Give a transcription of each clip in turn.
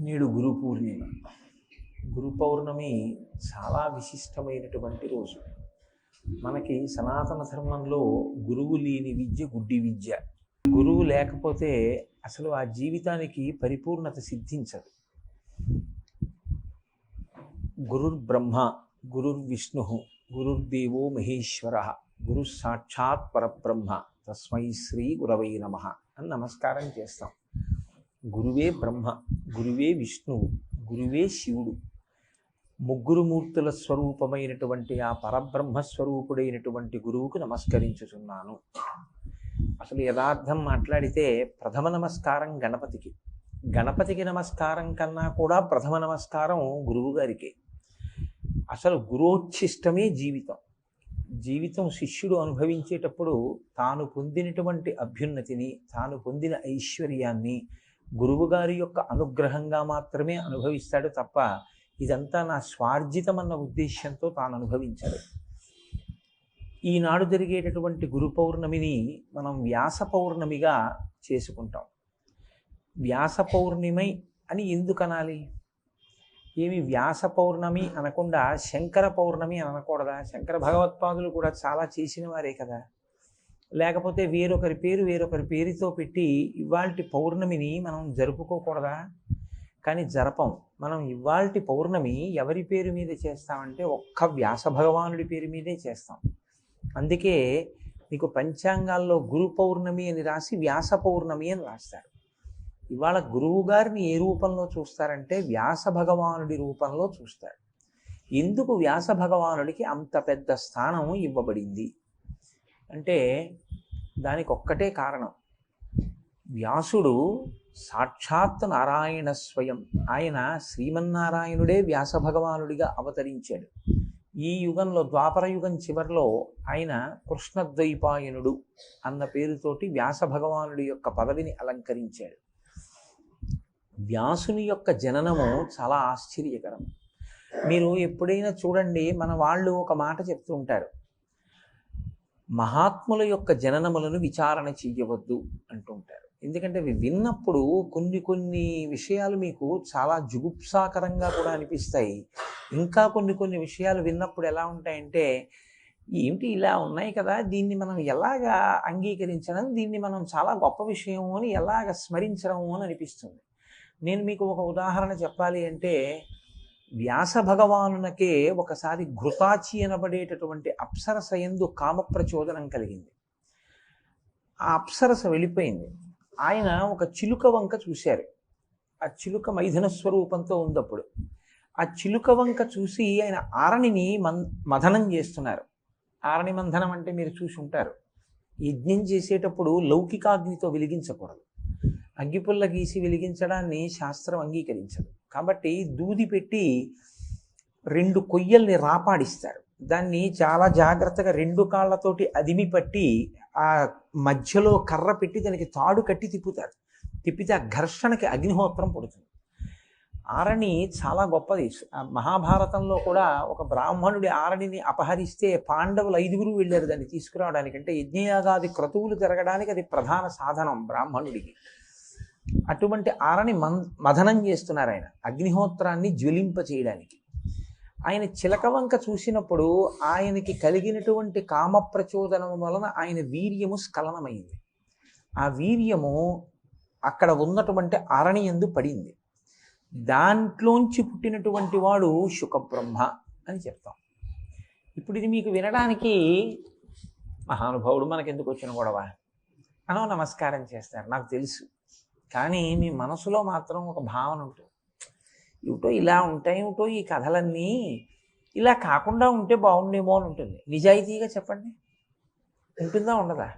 నేడు గురు పూర్ణిమ. గురు పౌర్ణమి చాలా విశిష్టమైనటువంటి రోజు. మనకి సనాతన ధర్మంలో గురువు లేని విద్య గుడ్డి విద్య. గురువు లేకపోతే అసలు ఆ జీవితానికి పరిపూర్ణత సిద్ధించదు. గురుర్బ్రహ్మ గురుర్విష్ణు గురుర్దేవో మహేశ్వర గురు సాక్షాత్ పరబ్రహ్మ తస్మై శ్రీ గురవై నమః అని నమస్కారం చేస్తాం. గురువే బ్రహ్మ, గురువే విష్ణువు, గురువే శివుడు. ముగ్గురు మూర్తుల స్వరూపమైనటువంటి ఆ పరబ్రహ్మ స్వరూపుడైనటువంటి గురువుకు నమస్కరించుచున్నాను. అసలు యథార్థం మాట్లాడితే ప్రథమ నమస్కారం గణపతికి. గణపతికి నమస్కారం కన్నా కూడా ప్రథమ నమస్కారం గురువు గారికి. అసలు గురోచ్ఛిష్టమే జీవితం. జీవితం శిష్యుడు అనుభవించేటప్పుడు తాను పొందినటువంటి అభ్యున్నతిని, తాను పొందిన ఐశ్వర్యాన్ని గురువుగారి యొక్క అనుగ్రహంగా మాత్రమే అనుభవిస్తాడు తప్ప ఇదంతా నా స్వార్జితమన్న ఉద్దేశ్యంతో తాను అనుభవించాడు. ఈనాడు జరిగేటటువంటి గురు పౌర్ణమిని మనం వ్యాస పౌర్ణమిగా చేసుకుంటాం. వ్యాస పౌర్ణమి అని ఎందుకు అనాలి? ఏమి వ్యాస పౌర్ణమి అనకుండా శంకర పౌర్ణమి అని అనకూడదా? శంకర భగవత్పాదులు కూడా చాలా చేసిన వారే కదా. లేకపోతే వేరొకరి పేరుతో పెట్టి ఇవాల్టి పౌర్ణమిని మనం జరుపుకోకూడదా? కానీ జరపం. మనం ఇవాల్టి పౌర్ణమి ఎవరి పేరు మీద చేస్తామంటే ఒక్క వ్యాస భగవానుడి పేరు మీదే చేస్తాం. అందుకే మీకు పంచాంగాల్లో గురు పౌర్ణమి అని రాసి వ్యాస పౌర్ణమి అని రాస్తారు. ఇవాళ గురువు గారిని ఏ రూపంలో చూస్తారంటే వ్యాస భగవానుడి రూపంలో చూస్తారు. ఎందుకు వ్యాస భగవానుడికి అంత పెద్ద స్థానం ఇవ్వబడింది అంటే దానికి ఒక్కటే కారణం. వ్యాసుడు సాక్షాత్ నారాయణ స్వయం. ఆయన శ్రీమన్నారాయణుడే వ్యాస భగవానుడిగా అవతరించాడు. ఈ యుగంలో ద్వాపర యుగం చివరిలో ఆయన కృష్ణద్వైపాయనుడు అన్న పేరుతోటి వ్యాస భగవానుడి యొక్క పదవిని అలంకరించాడు. వ్యాసుని యొక్క జననము చాలా ఆశ్చర్యకరం. మీరు ఎప్పుడైనా చూడండి, మన వాళ్ళు ఒక మాట చెప్తూ ఉంటారు, మహాత్ముల యొక్క జననములను విచారణ చెయ్యవద్దు అంటూ ఉంటారు. ఎందుకంటే అవి విన్నప్పుడు కొన్ని విషయాలు మీకు చాలా జుగుప్సాకరంగా కూడా అనిపిస్తాయి. ఇంకా కొన్ని విషయాలు విన్నప్పుడు ఎలా ఉంటాయంటే, ఏమిటి ఇలా ఉన్నాయి కదా, దీన్ని మనం ఎలాగా అంగీకరించడం, దీన్ని మనం చాలా గొప్ప విషయం అని ఎలాగ స్మరించడం అని అనిపిస్తుంది. నేను మీకు ఒక ఉదాహరణ చెప్పాలి అంటే, వ్యాస భగవానునకే ఒకసారి ఘృతాచి అనబడేటటువంటి అప్సరస యందు కామ ప్రచోదనం కలిగింది. ఆ అప్సరస వెళ్ళిపోయింది. ఆయన ఒక చిలుక వంక చూశారు. ఆ చిలుక మైథున స్వరూపంతో ఉందప్పుడు. ఆ చిలుక వంక చూసి ఆయన ఆరణిని మథనం చేస్తున్నారు. ఆరణి మంథనం అంటే మీరు చూసి ఉంటారు. యజ్ఞం చేసేటప్పుడు లౌకికాగ్నితో వెలిగించకూడదు. అగ్గిపుల్ల గీసి వెలిగించడాన్ని శాస్త్రం అంగీకరించదు. కాబట్టి దూది పెట్టి 2 కొయ్యల్ని రాపాడిస్తారు. దాన్ని చాలా జాగ్రత్తగా 2 కాళ్ళతోటి అదిమి పట్టి ఆ మధ్యలో కర్ర పెట్టి దానికి తాడు కట్టి తిప్పుతారు. తిప్పితే ఆ ఘర్షణకి అగ్నిహోత్రం పుడుతుంది. ఆరణి చాలా గొప్పది. మహాభారతంలో కూడా ఒక బ్రాహ్మణుడి ఆరణిని అపహరిస్తే పాండవులు 5గురు వెళ్ళారు దాన్ని తీసుకురావడానికి. అంటే యజ్ఞయాగాది క్రతువులు జరగడానికి అది ప్రధాన సాధనం బ్రాహ్మణుడికి. అటువంటి ఆరణి మథనం చేస్తున్నారు ఆయన, అగ్నిహోత్రాన్ని జ్వలింప చేయడానికి. ఆయన చిలక వంక చూసినప్పుడు ఆయనకి కలిగినటువంటి కామ ప్రచోదనం వలన ఆయన వీర్యము స్ఖలనమైంది. ఆ వీర్యము అక్కడ ఉన్నటువంటి ఆరణి యందు పడింది. దాంట్లోంచి పుట్టినటువంటి వాడు శుకబ్రహ్మ అని చెప్తాం. ఇప్పుడు ఇది మీకు వినడానికి మహానుభావుడు మనకెందుకు వచ్చిన గొడవ అనో నమస్కారం చేస్తారు, నాకు తెలుసు. కానీ మీ మనసులో మాత్రం ఒక భావన ఉంటుంది, ఏమిటో ఇలా ఉంటాయి, ఏమిటో ఈ కథలన్నీ ఇలా కాకుండా ఉంటే బాగుండేమో అని ఉంటుంది. నిజాయితీగా చెప్పండి, ఉంటుందా ఉండదా?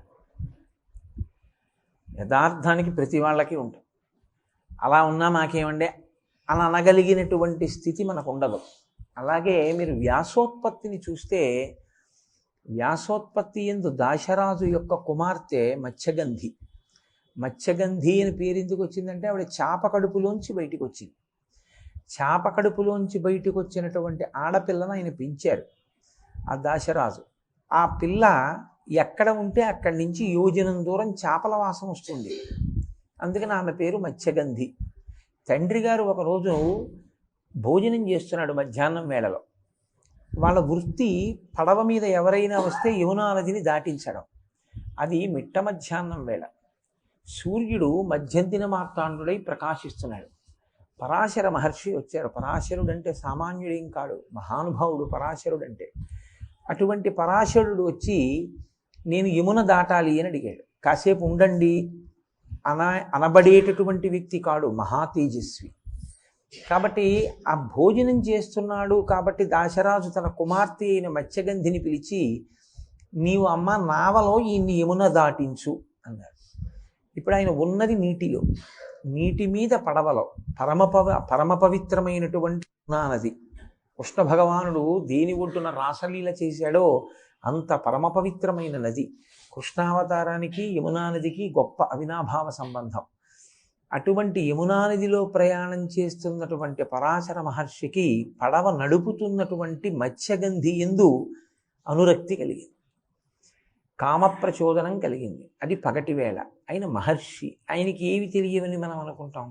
యథార్థానికి ప్రతి వాళ్ళకి ఉంటుంది. అలా ఉన్నా మాకేమండే అని అనగలిగినటువంటి స్థితి మనకు ఉండదు. అలాగే మీరు వ్యాసోత్పత్తిని చూస్తే, వ్యాసోత్పత్తి యందు దాశరాజు యొక్క కుమార్తె మత్స్యగంధి. మత్స్యగంధి అని పేరు ఎందుకు వచ్చిందంటే ఆవిడ చేప కడుపులోంచి బయటికి వచ్చింది. చేప కడుపులోంచి బయటికి వచ్చినటువంటి ఆడపిల్లను ఆయన పెంచారు ఆ దాశరాజు. ఆ పిల్ల ఎక్కడ ఉంటే అక్కడి నుంచి యోజనం దూరం చేపల వాసన వస్తుంది. అందుకని ఆమె పేరు మత్స్యగంధి. తండ్రి గారు ఒకరోజు భోజనం చేస్తున్నాడు మధ్యాహ్నం వేళలో. వాళ్ళ వృత్తి పడవ మీద ఎవరైనా వస్తే యమునా నదిని దాటించడం. అది మిట్ట మధ్యాహ్నం వేళ. సూర్యుడు మధ్యందిన మార్తాండుడై ప్రకాశిస్తున్నాడు. పరాశర మహర్షి వచ్చారు. పరాశరుడంటే సామాన్యుడేం కాడు, మహానుభావుడు పరాశరుడంటే. అటువంటి పరాశరుడు వచ్చి నేను యమున దాటాలి అని అడిగాడు. కాసేపు ఉండండి అనబడేటటువంటి వ్యక్తి కాడు, మహా తేజస్వి. కాబట్టి ఆ భోజనం చేస్తున్నాడు కాబట్టి దాశరాజు తన కుమార్తె అయిన మత్స్యగంధిని పిలిచి, నీవు అమ్మ నావలో ఈయన్ని యమున దాటించు అన్నాడు. ఇప్పుడు ఆయన ఉన్నది నీటిలో, నీటి మీద పడవలో పరమ పవిత్రమైనటువంటి యమునా నది. కృష్ణ భగవానుడు దేని ఒడ్డున రాసలీల చేశాడో అంత పరమ పవిత్రమైన నది. కృష్ణావతారానికి యమునా నదికి గొప్ప అవినాభావ సంబంధం. అటువంటి యమునా నదిలో ప్రయాణం చేస్తున్నటువంటి పరాశర మహర్షికి పడవ నడుపుతున్నటువంటి మత్స్యగంధి యందు అనురక్తి కలిగింది, కామప్రచోదనం కలిగింది. అది పగటి వేళ. ఆయన మహర్షి, ఆయనకి ఏవి తెలియవని మనం అనుకుంటాం.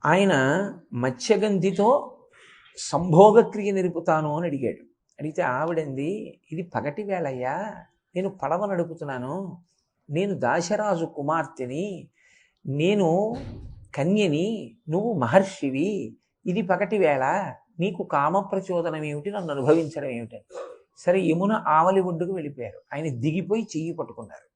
ఆయన మత్స్యగంధితో సంభోగక్రియ నిలుపుతాను అని అడిగాడు. అడిగితే ఆవిడంది, ఇది పగటి వేళయ్యా, నేను పడవ నడుపుతున్నాను, నేను దాశరాజు కుమార్తెని, నేను కన్యని, నువ్వు మహర్షివి, ఇది పగటి వేళ, నీకు కామప్రచోదనం ఏమిటి, నన్ను అనుభవించడం ఏమిటని. సరే యమున ఆవలి ఒడ్డుకు వెళ్ళిపోయారు. ఆయన దిగిపోయి చెయ్యి పట్టుకున్నారు.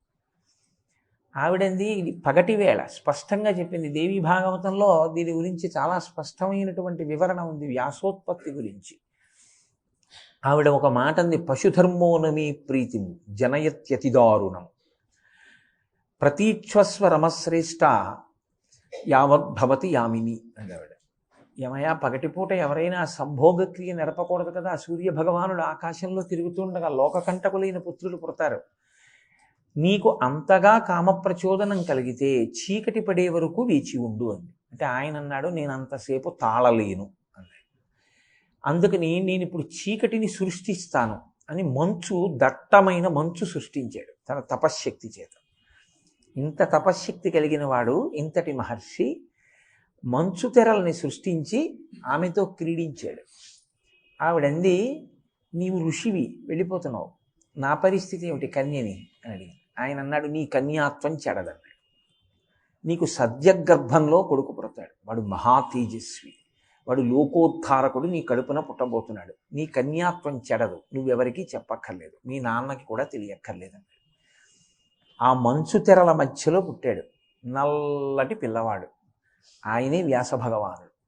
ఆవిడంది, ఇది పగటి వేళ, స్పష్టంగా చెప్పింది. దేవీ భాగవతంలో దీని గురించి చాలా స్పష్టమైనటువంటి వివరణ ఉంది, వ్యాసోత్పత్తి గురించి. ఆవిడ ఒక మాట అంది, పశుధర్మోనమీ ప్రీతిం జనయత్యతిదారుణం ప్రతీక్షస్వ రమశ్రేష్ట యావద్భవతి యామిని అంది ఆవిడ. ఏమయ్యా, పగటిపూట ఎవరైనా సంభోగక్రియ నెరపకూడదు కదా. సూర్య భగవానుడు ఆకాశంలో తిరుగుతుండగా లోకకంటకులైన పుత్రులు పుడతారు. నీకు అంతగా కామప్రచోదనం కలిగితే చీకటి పడే వరకు వేచి ఉండు అంది. అంటే ఆయన అన్నాడు, నేను అంతసేపు తాళలేను అన్నాడు. అందుకని నేను ఇప్పుడు చీకటిని సృష్టిస్తాను అని దట్టమైన మంచు సృష్టించాడు తన తపశ్శక్తి చేత. ఇంత తపశ్శక్తి కలిగిన వాడు, ఇంతటి మహర్షి మంచు తెరల్ని సృష్టించి ఆమెతో క్రీడించాడు. ఆవిడంది, నీవు ఋషివి, వెళ్ళిపోతున్నావు, నా పరిస్థితి ఏమిటి కన్యని అని అడిగింది. ఆయన అన్నాడు, నీ కన్యాత్వం చెడదన్నాడు. నీకు సద్యగర్భంలో కొడుకు పుడతాడు, వాడు మహా తేజస్వి, వాడు లోకోద్ధారకుడు, నీ కడుపున పుట్టబోతున్నాడు. నీ కన్యాత్వం చెడదు, నువ్వెవరికీ చెప్పక్కర్లేదు, మీ నాన్నకి కూడా తెలియక్కర్లేదు అన్నాడు. ఆ మంచు తెరల మధ్యలో పుట్టాడు నల్లటి పిల్లవాడు. ఆయనే వ్యాస భగవానుడు.